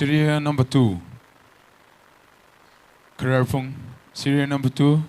Serial number 2. Khokha. Serial number 2.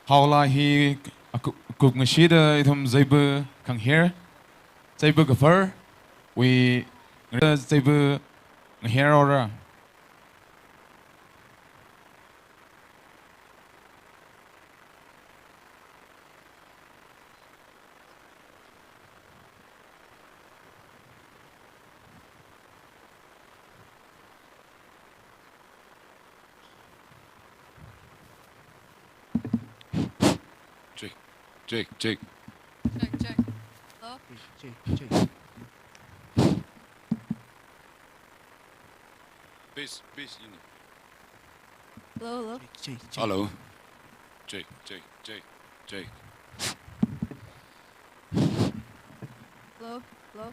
Howla hi kuk ngashida ithum zaiba kang here. Zaiba gafar. We zaiba here ora. Jake. Check. Hello? Check. Peace. Hello? Hello. Jake. Hello?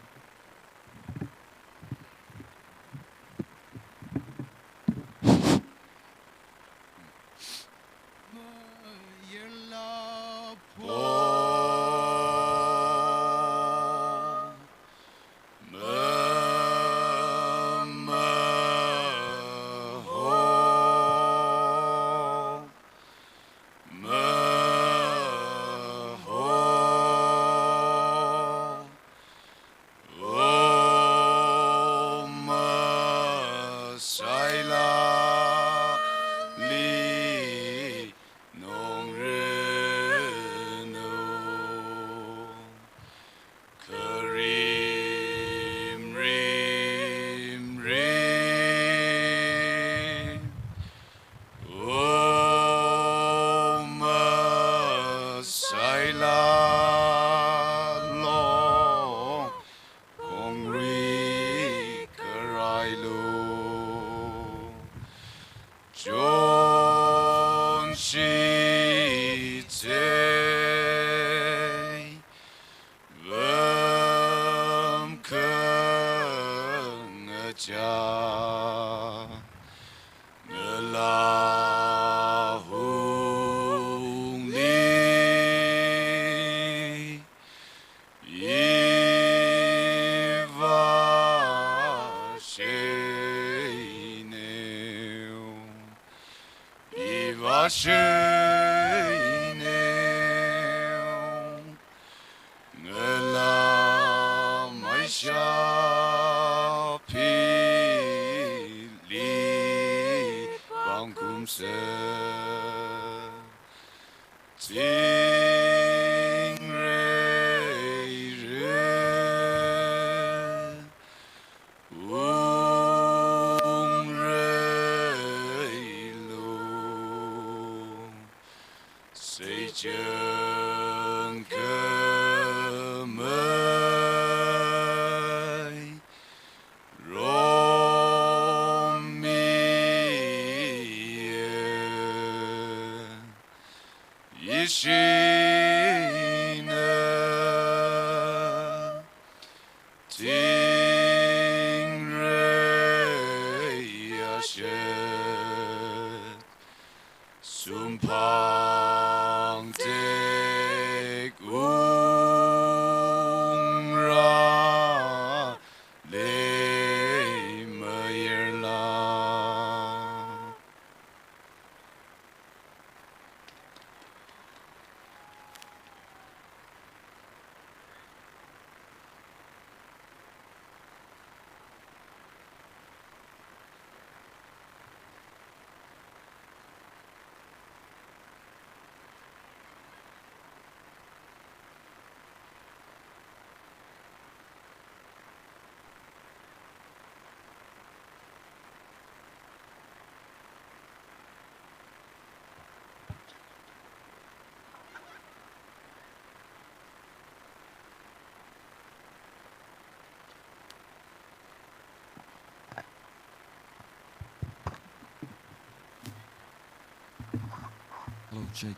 Hello,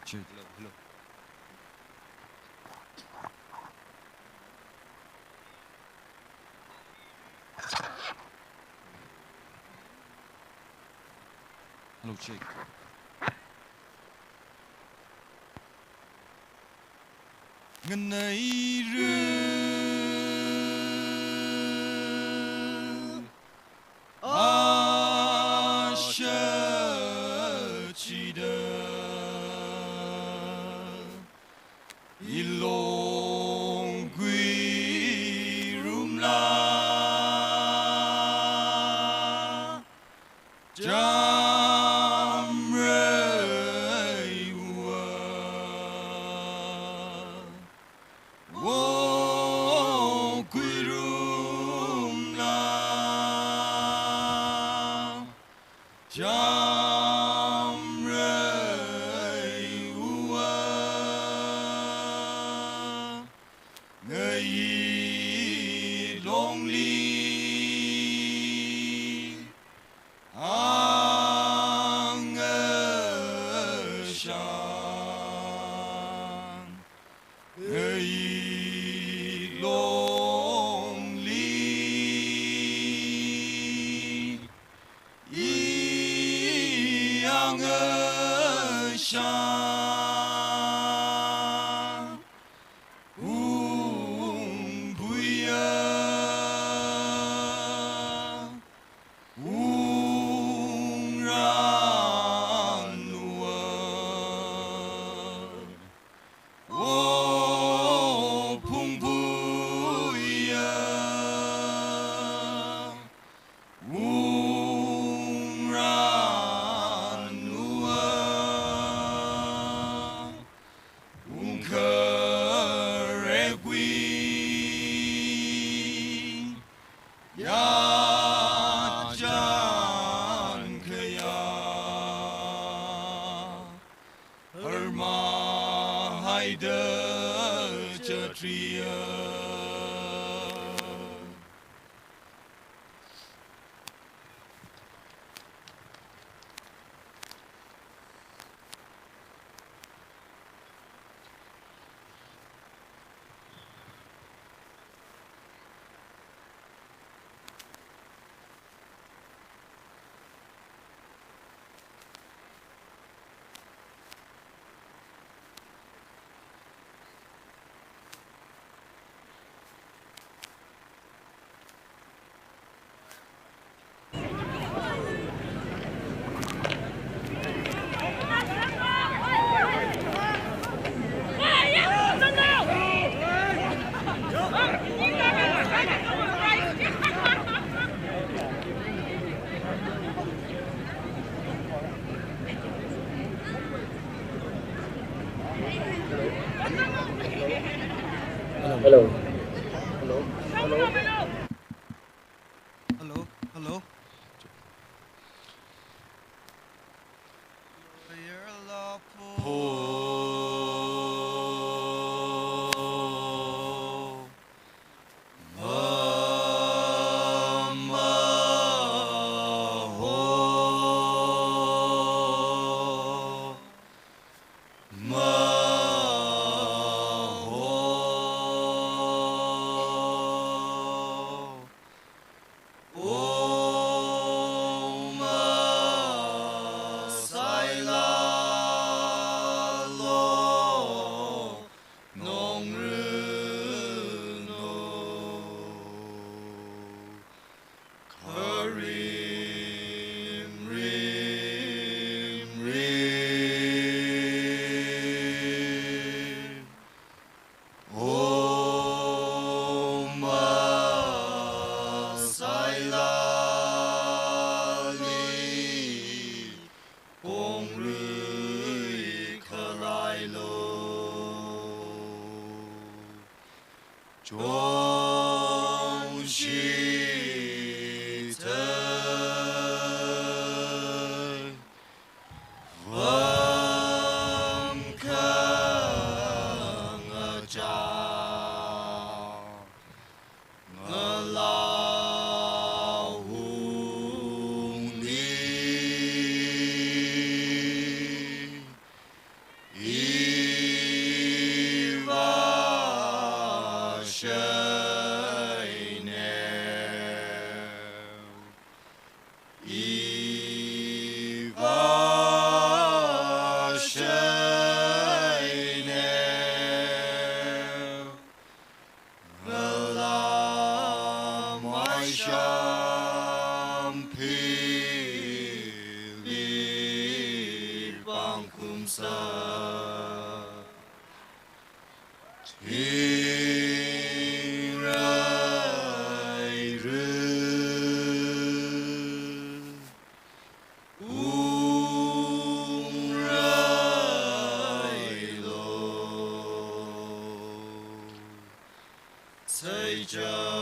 check. Hello. Hello, check. Ngân ấy ilong quy rum la jam rei wo quy rum la jam rei ngây long li ang shan ngây long li ang shan Hello. Hello. Hello. LUIRA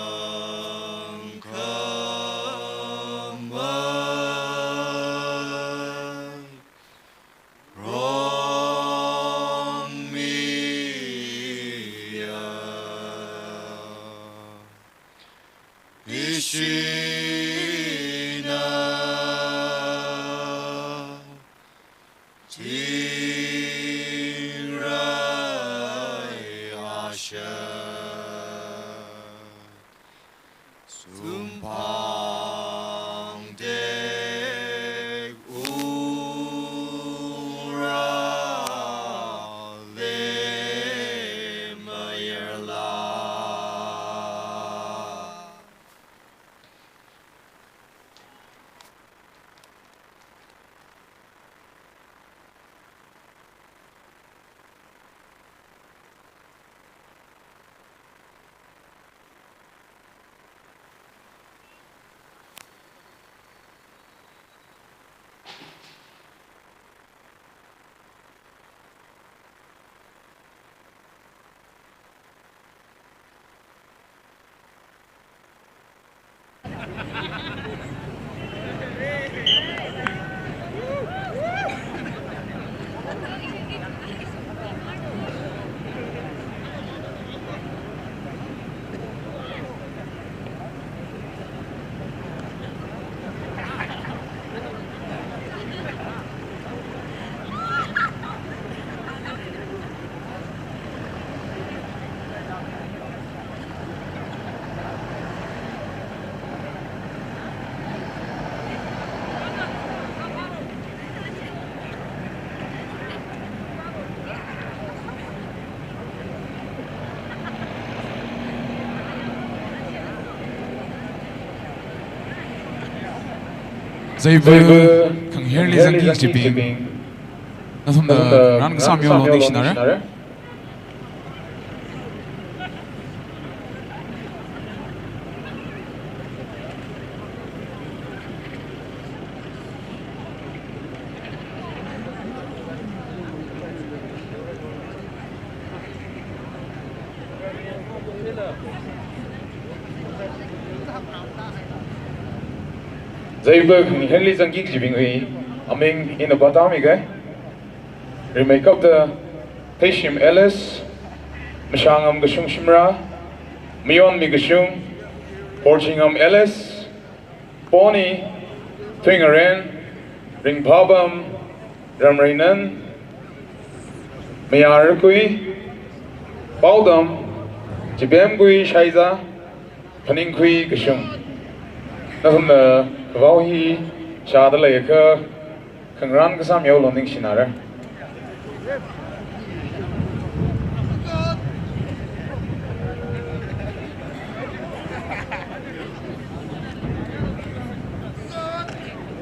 Dây vơ khẳng hiến lý dân kinh chỉ bình nó thông đờ ngắn sao miêu lộn đi xin đấy Day5 khang henli zangi jibing ui aming in a batami guy. Remake up the Teshim Ellis, Mashangam Gashung Shimra, Mion Migashung, Porchingam Ellis, Pony, Twingaren, Ring Pabam, Ramrainan, Mayarkui, Baldam, Jibemgui Shaiza, Paninkui Gashung. Nothing the Vahi Shadalaka, Kangran Kasam Yoloning Shinara.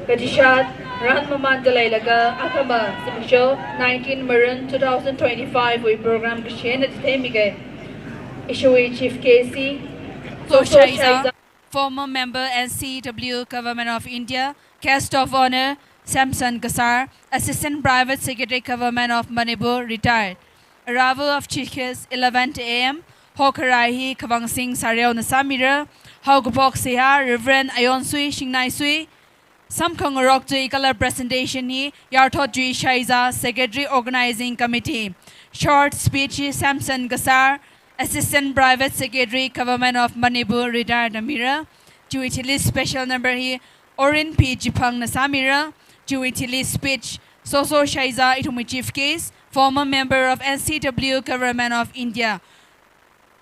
Kadishat Ran Mamandalay Laga Akama Simisho 19 Marin 2025 we program Kushen at Temige Ishui Chief Casey Shaiza, former member NCW Government of India, Guest of Honor, Samson Gasar, Assistant Private Secretary Government of Manipur, retired. Arrival of Chikas, 11 a.m. Hokkarahi, Kavang Singh, Sareo Nasamira, Haugapok Seha, Reverend Ayon Sui, Shingnai Sui, Samkang Rock to Color Presentation He, Yarthot Jui Shaiza, Secretary Organizing Committee. Short speech, Samson Gasar, Assistant Private Secretary, Government of Manipur, retired Namira. Juitili special number he, Orin P. Jipang Nasamira. Juitili speech, Soso Shaiza, Itumi Chief Case, former member of NCW Government of India.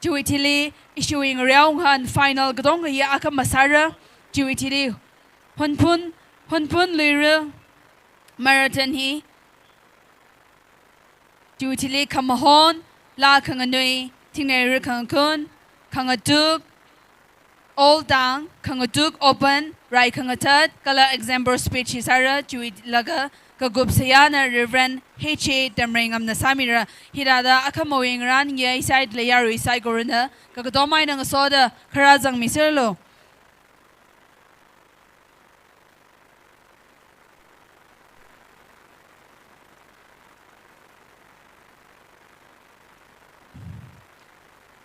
Juitili issuing Raokha final Gadong Ya Akamasara. Juitili HUNPHUN LUIRA Marathon he. Juitili Kamahon, La Kanganui. Tinere Kangkun, Kangatuk, All Down, Kangatuk Open, Rai Kangatat, Kala Example Speech Hisara, Juit Laga, Kagupsayana, Reverend H.A. Damringam Nasamira, Hirada Akamoing Ran, Yay Side Layaru Sai Gorunda, Kakadomai Nang Soda, Karazang Miserlo.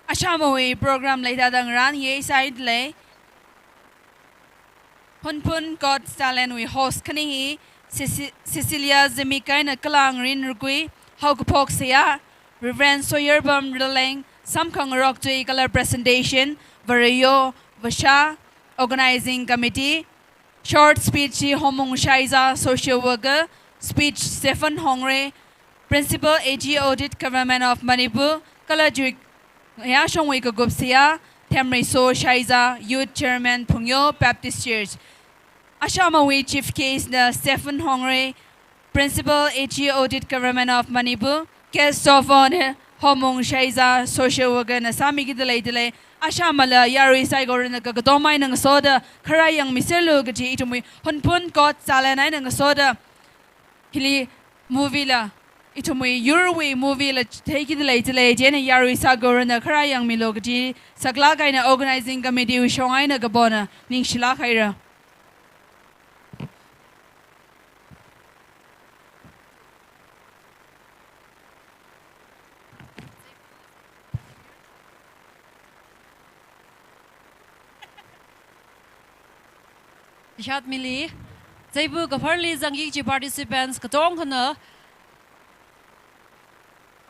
Ashamoy program later than ran ye side lay HUNPHUN got talent we host kanihi Cecilia Zemika na kalang rin rugui Haugapok Sea Reverend Soyerbam Rilang Samkang Rock to color presentation Varayo Vasha Organizing Committee short speech Homong Shaiza Social Worker speech Stephen Hongre Principal AG Audit Government of Manipur Kalajik Ya Shongwei Gupsia, Temri So Shaiza, Youth Chairman Pungyo Baptist Church. Ashamawi Chief Case the Stephen Hongre, Principal HE Audit Government of Manipur, Guest of Honor, Homong Shaiza, Social Worker Nasami Gidele, Ashamala, Yari Saigor and the Gadomai and Soda, Karayang Miselu Gaji Itumi, HUNPHUN got Salana and Soda, Hili Movila. Itumi Yurwi movie la take it later Jenna Yari Sagor and the Karayang Milogaji, Saglaka in organizing committee with Shongaina Gabona, Ning Shilakaira. Shat Mili, Zaibu Gaparli Zangi participants, Katong Hana.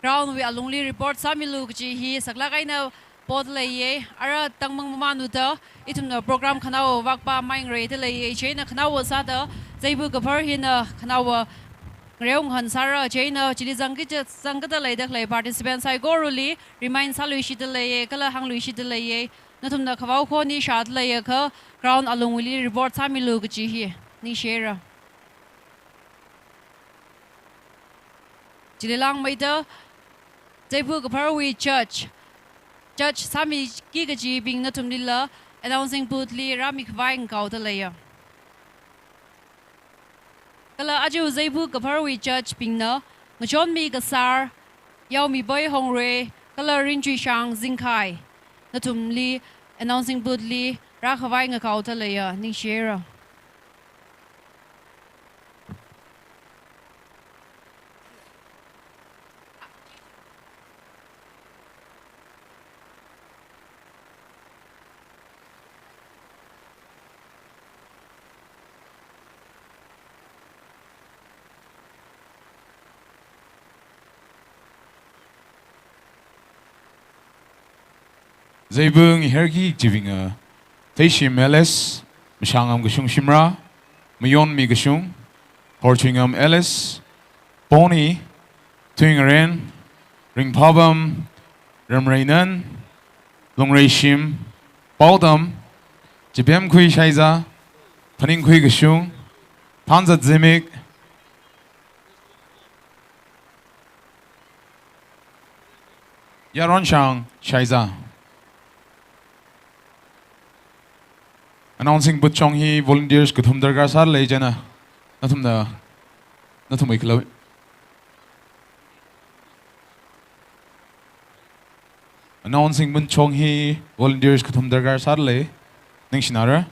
Ground we alongly report Samilu Ji Saglaka na Podlay, Ara Tangmang Manuta, itum the program Kanao Vakpa Mine Rate Lay, China Kanawa Sada, Zaibu Gaparhina, Kanawa Reong Hansara, China, Chilizangi Sangata Lay, participants I go really, remind Salushi delay, Kala Hanglushi delay, Natum the Kavako ni Shat Layaka, ground along will report Samilu Ji Nishera. Chililang Maida. Zaibu Gaparwi Church Sami Gigaji being Natumilla, announcing Bootli Ramik Vine Kautalaya. Kala Aju Zaibu Gaparwi Church being na, Majon Mi Gasar, Yao Mi Boy Hongre, Kala Rinji Shang Zinkai, Natumli, announcing Bootli Rakavine Kautalaya, Nishera. Zaibung hergi jivinga. Teishim Ellis, Mishangam Gashung Shimra, Mayon Mi Gashung, Horchingam Ellis, Pony, Twingaren, Ring Pabam, Ramrainan, Longray Shim, Baudam, Jibem Kui Shaiza, Paning Kui Gashung, Panza Zimik, Yaronshang Shaiza. Announcing Butchong He volunteers Kuthum Dargar Sar Lejana. Natum Iklo. Announcing Butchong He volunteers Kuthum Dargar Sar Le. Ningshinara.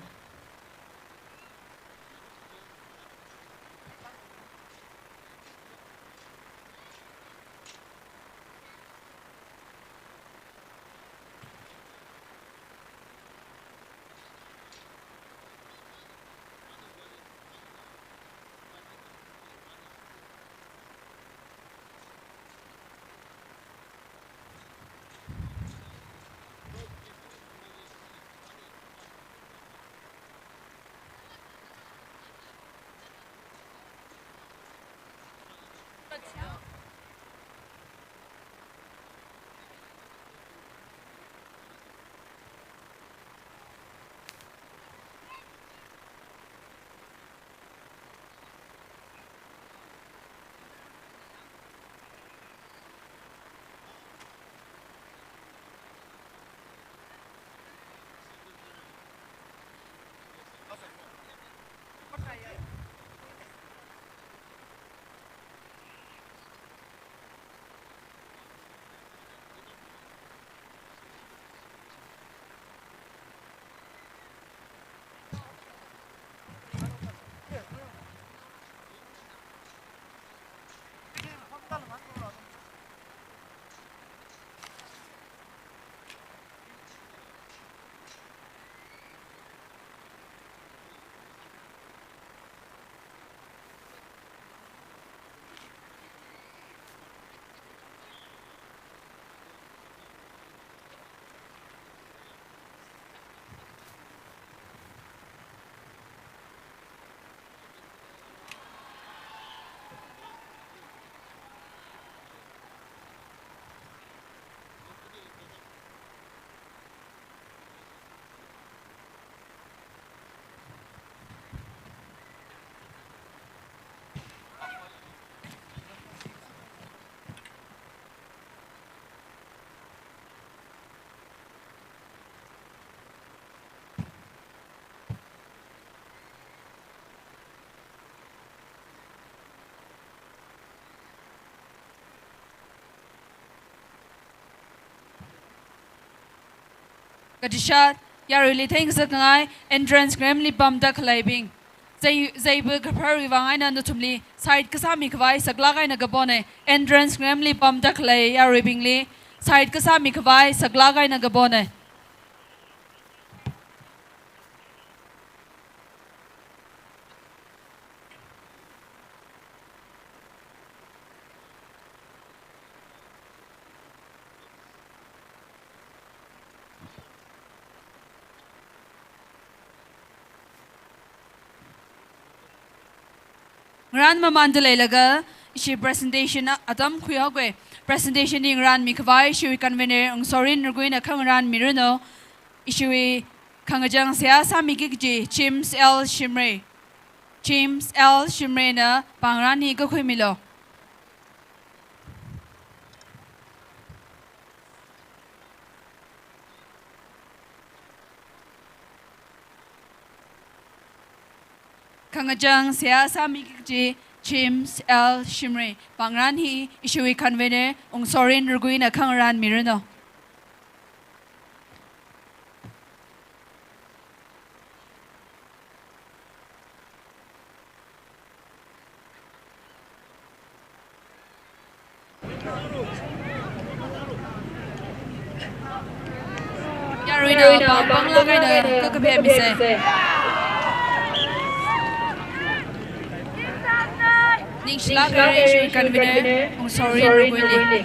Kadishat, Yaruli thanks the guy, entrance gramly bum duck labing. They will compare with Vangina notably, side Kasami Kavai, Saglaga in a Gabone, entrance gramly bum duck lay, Yaribingly, side Kasami Kavai, Saglaga in a Gabone. Grandma Mandalay laga, she presentation Adam Kuyagwe, presentation in Ran Mikavai, she convener on Sorin Ruguina Kangaran Mirano, Ishui Kangajang Siasa Mikiji, James L. Shimre, James L. Shimrena, Pangrani Gokumilo. Kangajang Siasa Mikiji, James L. Shimre, Pangran He, Ishui Convener, on Sorin Ruguina Kangaran Mirano. Yarina, Bangla, Cocape. Nick convener, on Sorin Ruguini.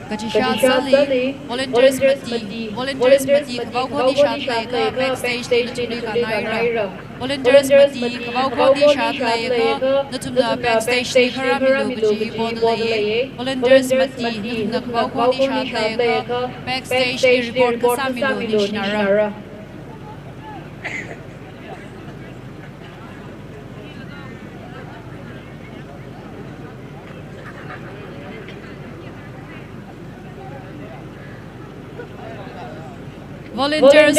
Kajishazali, volunteers Mati, Kabauko Shatleka, backstage Natumika Naira. Volunteers Mati, Kabauko Shatleka, Natumna backstage Karamiluji, Bodalaye. Volunteers Mati, Natumna Kabauko Shatleka, backstage report Kasamilu Nishnara. Volunteers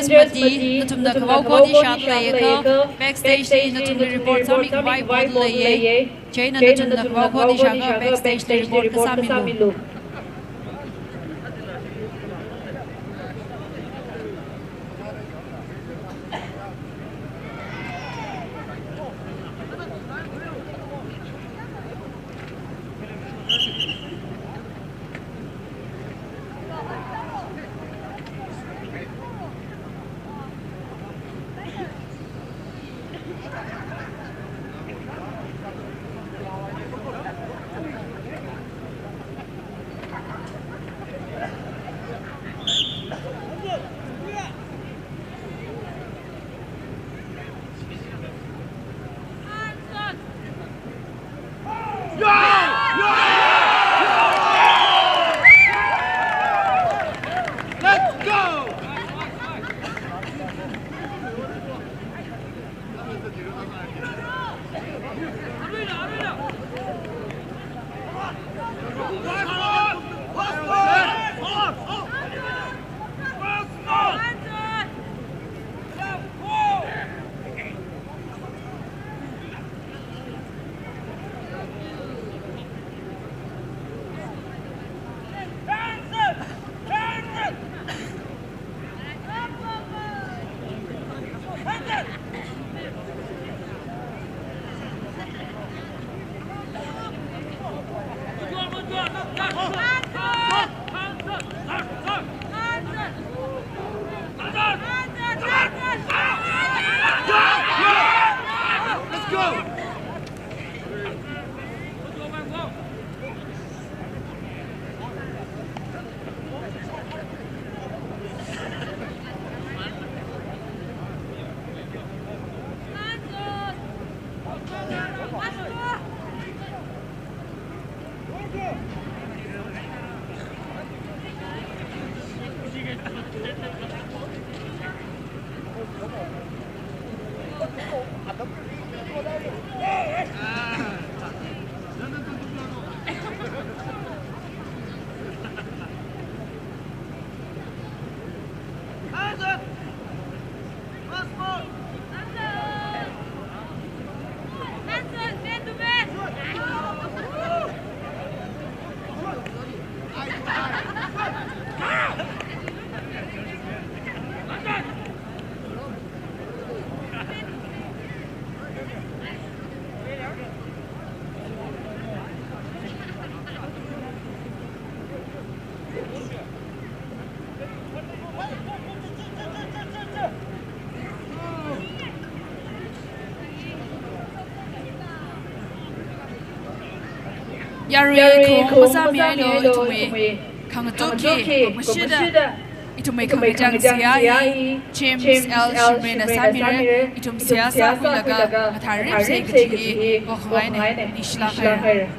Mati, Natumna Kabauko Shatleka, backstage Natumna report Sami Kabai Bodalaye. Chain Natumna Kabauko Shaka, backstage report Kasamilu. Yeah! Yari ko masami lo itume kang toki mashida itume kang jang siai James L Shimena Samire itum siasa hulaga matharip se kiti Khokha ne nishla khair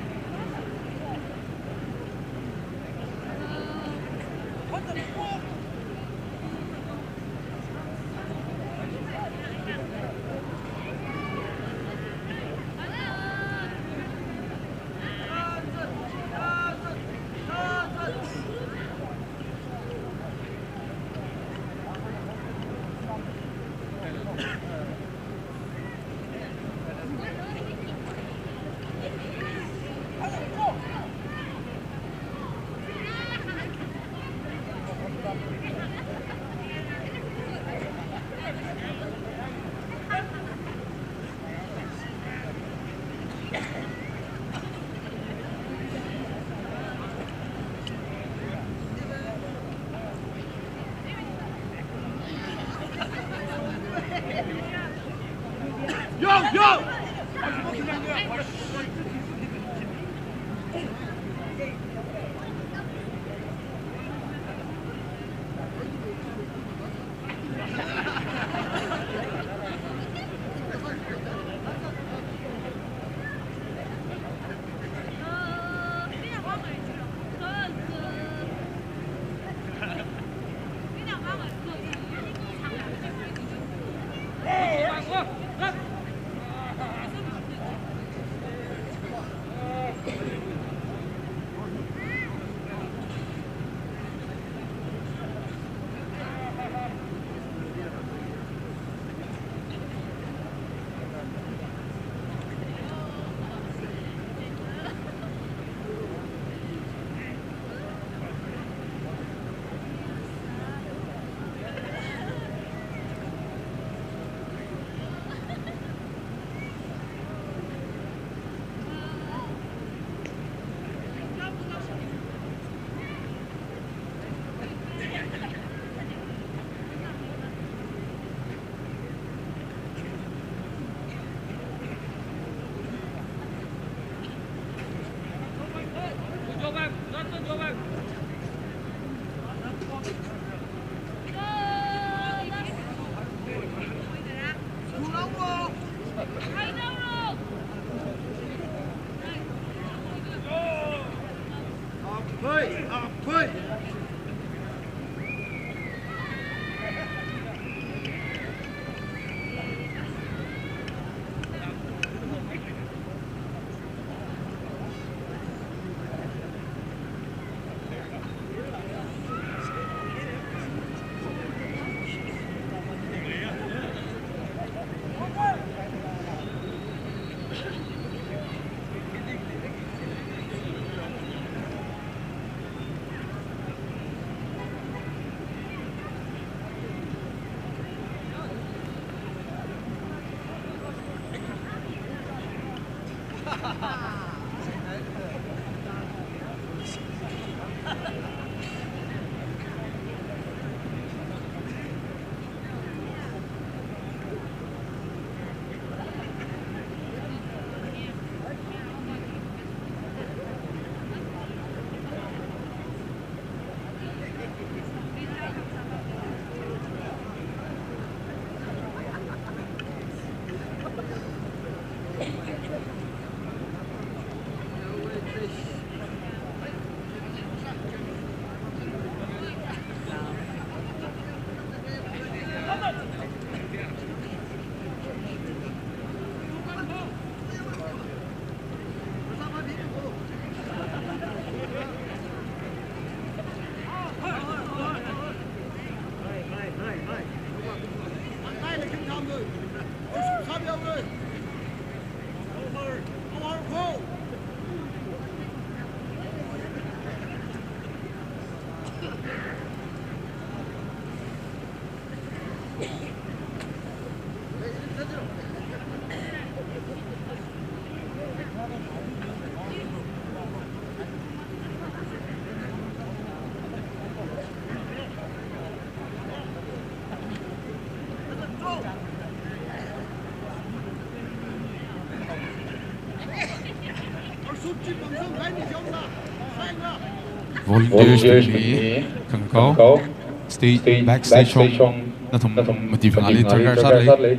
Volunteers ni Khokha stage backstage chong na thum mati finale targar sat le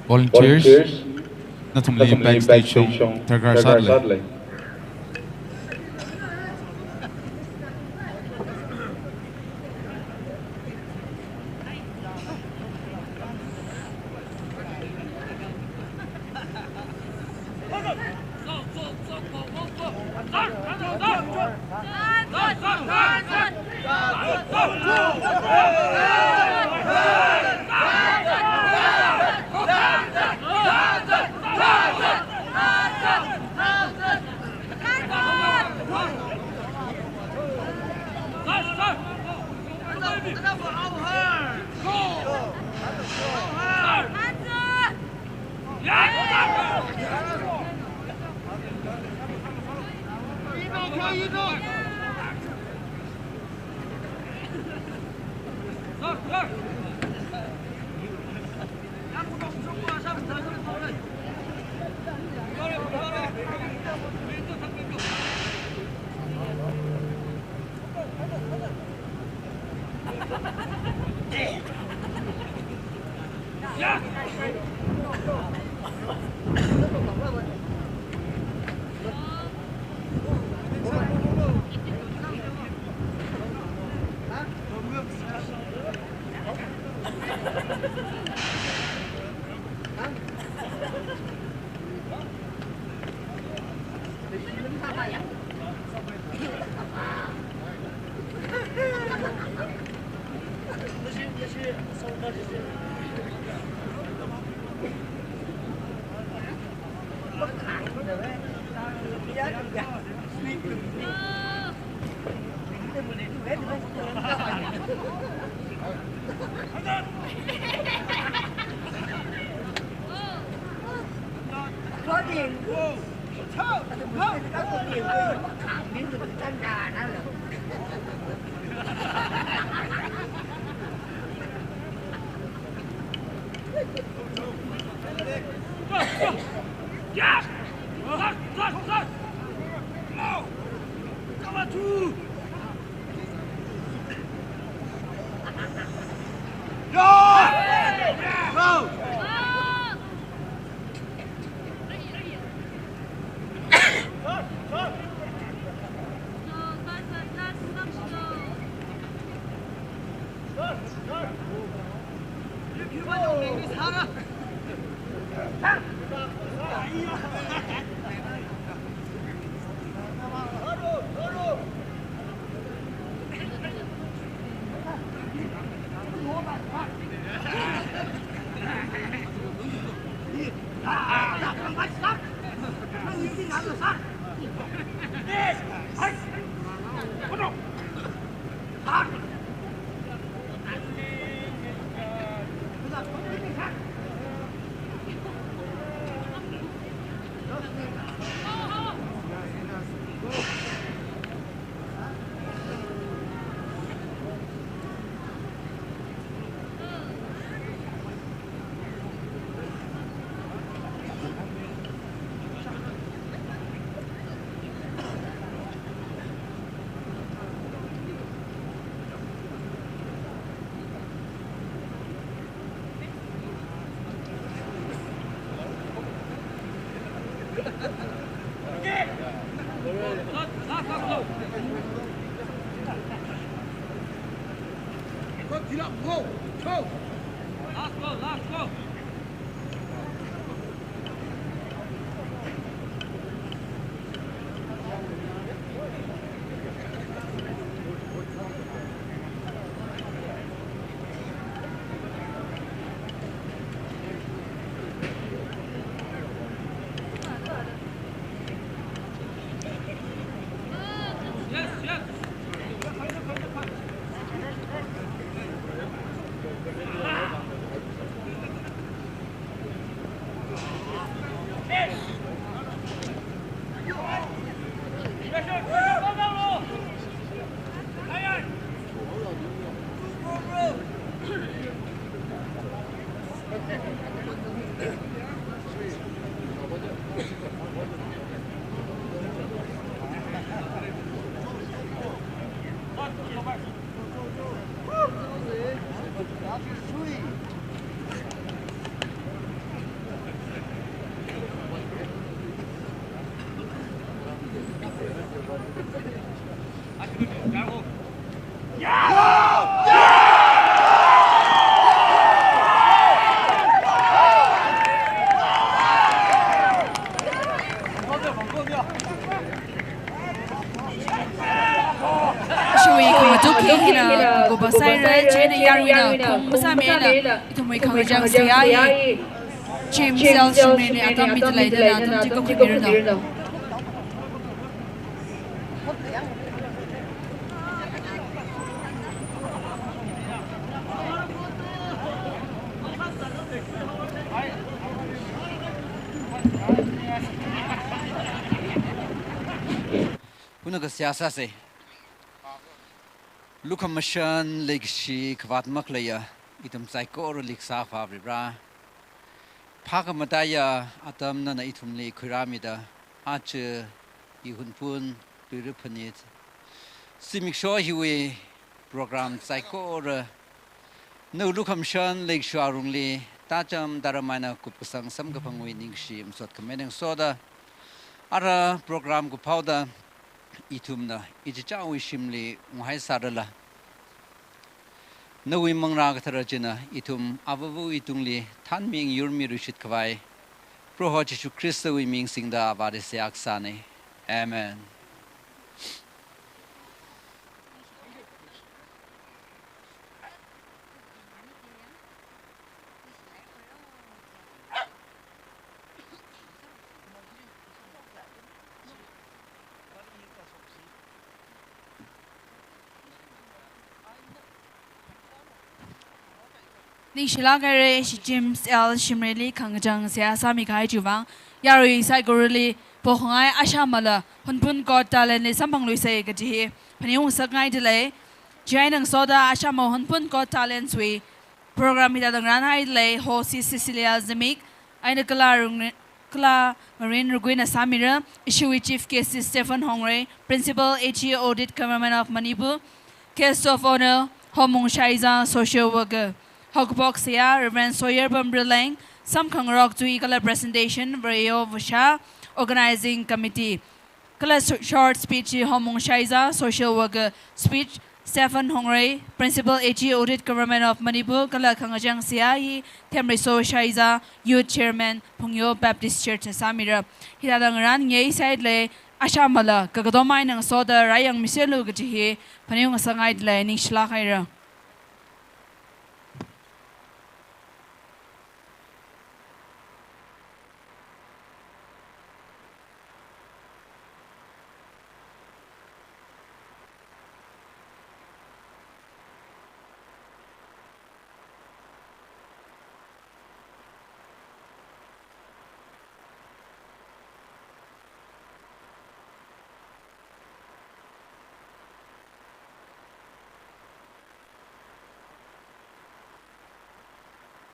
volunteers na thum le backstage chong targar sat le Kuna ka siyasa se lukamashan legshi kwat maklaya itum psycho liksa fabribra phakamataya atam na itum le kuramida ach HUNPHUN LUIRA PHANIT simik sho hiwe program psycho no lukamashan legsharungli tajam daramana kupsang samgapangwi ningshi msot kameneng soda ara program ku pauda itumna ijawi shimli muhai sarala nawi mangra katharajina itum avavu itungli thanming yurmi rushit kwai proho Jesu Christo wi ming singda avade syak sane amen Ni shilagare shi James L Shimreli Kangjang sia sami kai juwang yari sai goruli pohongai ashamala HUNPHUN got talent le sampang lui sai gaji phaniung sakai dile jainang soda ashamo HUNPHUN got talent sui program ida dangran hai le hosi Cecilia Zemik aina kala marine ruguina samira issue chief case Stephen Hongre principal HE audit government of Manipur case of honor Homong Shaiza social worker Hokboxia, Reverend Sawyer Bambrilang, Sam Kangrok to Equal presentation, Vario Vasha, organizing committee. Kala short speech, Homong Shaiza, social worker, speech, Stephen Hongre, principal HE audit government of Manipur, Kala Kangajang Siai, Temriso Shaiza, youth chairman, Pungyo Baptist Church, Samira. Hidadangaran, Yay side lay, Ashamala, Kagadomai and Soda, Rayang Miselu Gaji, Panyung Sangai lay, Nishlakaira.